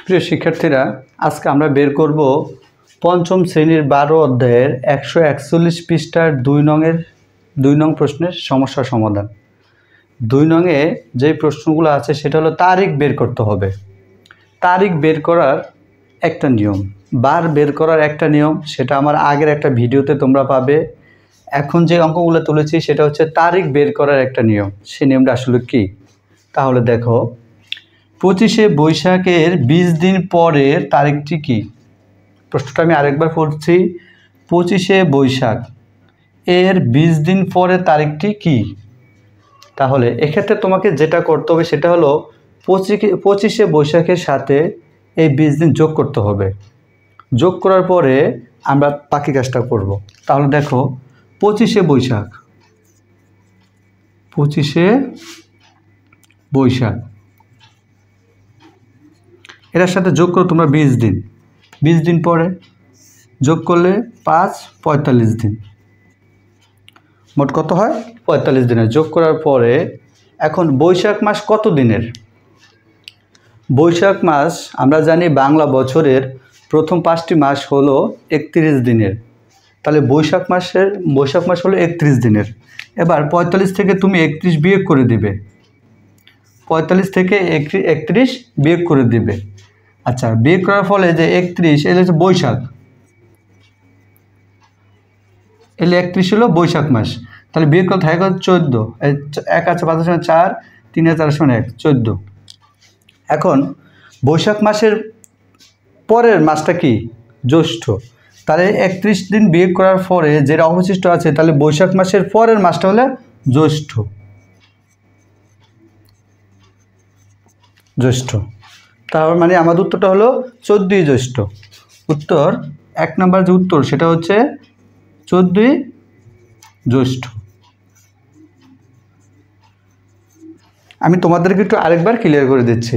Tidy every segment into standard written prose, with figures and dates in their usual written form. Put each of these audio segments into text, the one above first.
প্রিয় শিক্ষার্থীরা, আজকে আমরা বের করব পঞ্চম শ্রেণীর 12 অধ্যায়ের 141 পৃষ্ঠার 2 নং প্রশ্নের সমস্যা সমাধান। 2 নংয়ে যে প্রশ্নগুলো আছে সেটা হলো তারিখ বের করতে হবে। তারিখ বের করার একটা নিয়ম, বার বের করার একটা নিয়ম, সেটা আমার আগের একটা ভিডিওতে তোমরা পাবে। এখন যে অঙ্কগুলো তুলেছি সেটা হচ্ছে তারিখ বের করার একটা নিয়ম। সেই নিয়মটা আসলে কি? তাহলে দেখো, 25শে বৈশাখের 20 দিন পরের তারিখটি কি? প্রশ্নটা আমি আরেকবার পড়ছি। 25শে বৈশাখ এর 20 দিন পরের তারিখটি কি? তাহলে এক্ষেত্রে তোমাকে যেটা করতে হবে সেটা হলো 25শে বৈশাখের সাথে এই 20 দিন যোগ করতে হবে। যোগ করার পরে আমরা বাকি কাজটা করব। তাহলে দেখো, 25শে বৈশাখ, 25শে বৈশাখ এটার সাথে যোগ করো তোমরা 20 দিন। 20 দিন পরে যোগ করলে 5 45 দিন, মোট কত হয়? 45 দিনের। যোগ করার পরে এখন বৈশাখ মাস কত দিনের? বৈশাখ মাস আমরা জানি বাংলা বছরের প্রথম 5টি মাস হলো 31 দিনের। তাহলে বৈশাখ মাস হলো 31 দিনের। এবার 45 থেকে তুমি 31 বিয়োগ করে দিবে। 45 থেকে 31 বিয়োগ করে দিবে। আচ্ছা, বিয়োগ করার ফলে যে 31 এটা হচ্ছে বৈশাখ, এলে 31 হলো বৈশাখ মাস। তাহলে বিয়োগ করতে থাকে 14, 1 আছে 5 আছে 4, 3 আছে 4 1, 14। এখন বৈশাখ মাসের পরের মাসটা কি? জ্যৈষ্ঠ। তাহলে 31 দিন বিয়োগ করার পরে যেটা অবশিষ্ট আছে, তাহলে বৈশাখ মাসের পরের মাসটা হলো জ্যৈষ্ঠ। তার মানে আমাদের উত্তরটা হলো 14ই জ্যৈষ্ঠ। উত্তর 1 নম্বর যে উত্তর সেটা হচ্ছে 14ই জ্যৈষ্ঠ। আমি তোমাদেরকে একটু আরেকবার ক্লিয়ার করে দিচ্ছি।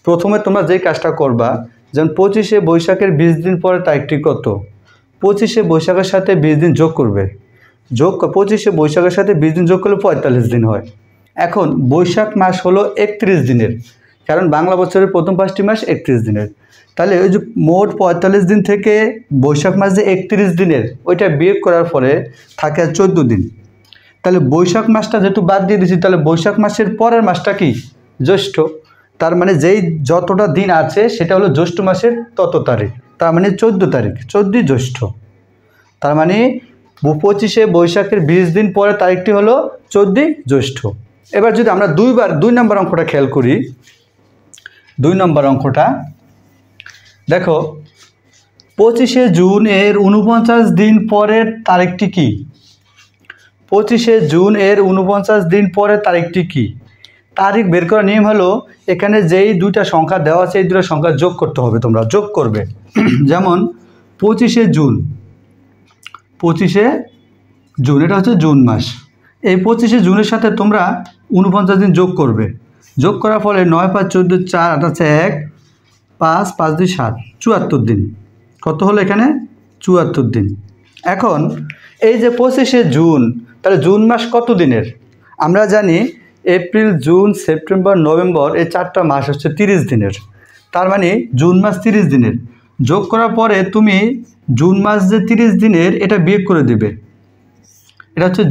প্রথমে তোমরা যেই কাজটা করবা, যেমন 25শে বৈশাখের 20 দিন পরে তারিখটি কত? 25শে বৈশাখের সাথে 20 দিন যোগ করবে। 25শে বৈশাখের সাথে 20 দিন যোগ করলে 45 দিন হয়। এখন বৈশাখ মাস হলো 31 দিনের, কারণ বাংলা বছরের প্রথম 5টি মাস 31 দিনের। তাহলে ওই যে মোট 45 দিন থেকে বৈশাখ মাস যে 31 দিনের, ওইটা বিয়োগ করার পরে থাকে 14 দিন। তাহলে বৈশাখ মাসটা যেহেতু বাদ দিয়ে দিচ্ছি, তাহলে বৈশাখ মাসের পরের মাসটা কি? জ্যৈষ্ঠ। তার মানে যেই যতটা দিন আছে সেটা হলো জ্যৈষ্ঠ মাসের তত তারিখ। তার মানে 14 তারিখ, 14ই জ্যৈষ্ঠ। তার মানে 25শে বৈশাখের 20 দিন পরে তারিখটি হলো 14ই জ্যৈষ্ঠ। এবার যদি আমরা 2 নম্বর অঙ্কটা খেয়াল করি, 2 নম্বর অঙ্কটা দেখো, 25শে জুন এর 49 দিন পরের তারিখটি কি? 25শে জুন এর 49 দিন পরের তারিখটি কি? তারিখ বের করার নিয়ম হলো, এখানে যেই দুইটা সংখ্যা দেওয়া আছে এই দুটো সংখ্যা যোগ করতে হবে। তোমরা যোগ করবে। যেমন 25শে জুন, 25শে জুন এটা হচ্ছে জুন মাস। এই 25শে জুনের সাথে তোমরা 49 দিন যোগ করবে। যোগ করার ফলে 9 5 14 4 8 আছে 1, 5 5 2 7, 74 দিন। কত হলো এখানে? 74 দিন। এখন এই যে 25শে জুন, তাহলে জুন মাস কত দিনের? আমরা জানি এপ্রিল, জুন, সেপ্টেম্বর, নভেম্বর এই 4টা মাস হচ্ছে 30 দিনের। তার মানে জুন মাস 30 দিনের। যোগ করার পরে তুমি জুন মাস যে 30 দিনের এটা বিয়োগ করে দেবে। এটা হচ্ছে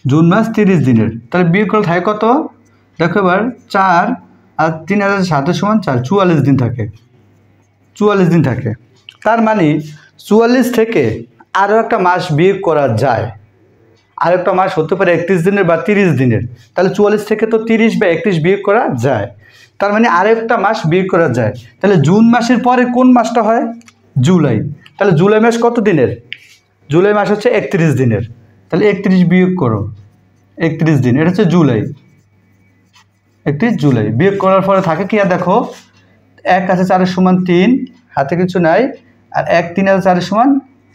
জুন মাস 30 দিনের। তাহলে বিয়োগ করলে থাকে কত? দেখো এবার 4 আর 3 আর 7 সমান 4, 44 দিন থাকে। 44 দিন থাকে। তার মানে 44 থেকে আরও একটা মাস বিয়োগ করা যায়। আর একটা মাস হতে পারে 31 দিনের বা 30 দিনের। তাহলে 44 থেকে তো 30 বা 31 বিয়োগ করা যায়। তার মানে আরেকটা মাস বিয়োগ করা যায়। তাহলে জুন মাসের পরে কোন মাসটা হয়? জুলাই। তাহলে জুলাই মাস কত দিনের? জুলাই মাস হচ্ছে 31 দিনের। তাহলে 31 বিয়োগ করো, 31 দিন, এটা হচ্ছে জুলাই। 31 জুলাই বিয়োগ করার পরে থাকে কি? আর দেখো, 1 আছে 4 সমান 3, হাতে কিছু নাই, আর 1 3 আছে 4 সমান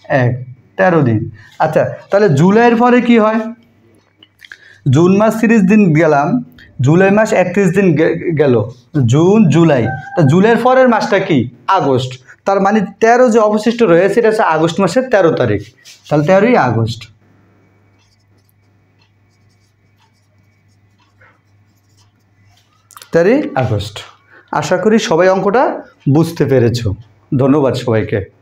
1, 13 দিন। আচ্ছা, তাহলে জুলাইয়ের পরে কি হয়? জুন মাস 30 দিন গেলাম, জুলাই মাস 31 দিন গেল, জুন জুলাই। তা জুলাইয়ের পরের মাসটা কি? আগস্ট। তার মানে 13 যে অবশিষ্ট রয়েছে এটা হচ্ছে আগস্ট মাসের 13 তারিখ। তাহলে 13ই আগস্ট। 13ই আগস্ট। আশা করি সবাই অঙ্কটা বুঝতে পেরেছো। ধন্যবাদ সবাইকে।